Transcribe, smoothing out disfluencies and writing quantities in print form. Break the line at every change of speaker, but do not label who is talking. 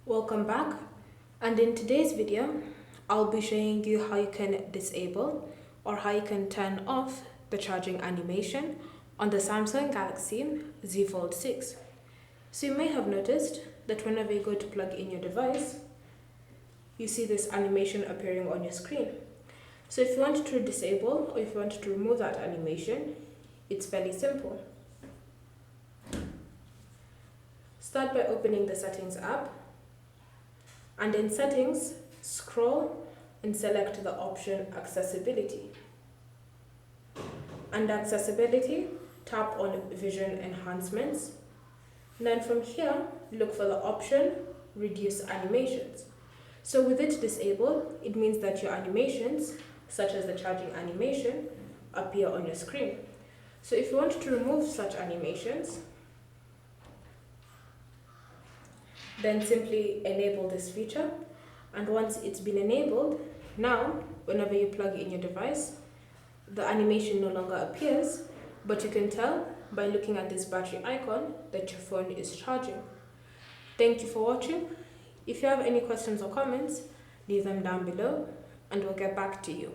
Welcome back, and in today's video I'll be showing you how you can disable or how you can turn off the charging animation on the Samsung Galaxy Z Fold 6. So you may have noticed that whenever you go to plug in your device, you see this animation appearing on your screen. So if you want to disable or if you want to remove that animation, it's fairly simple. Start by opening the Settings app, and in Settings, scroll and select the option Accessibility. Under Accessibility, tap on Vision Enhancements. Then from here, look for the option Reduce Animations. So with it disabled, it means that your animations, such as the charging animation, appear on your screen. So if you want to remove such animations, then simply enable this feature, and once it's been enabled, now whenever you plug in your device, the animation no longer appears, but you can tell by looking at this battery icon that your phone is charging. Thank you for watching. If you have any questions or comments, leave them down below and we'll get back to you.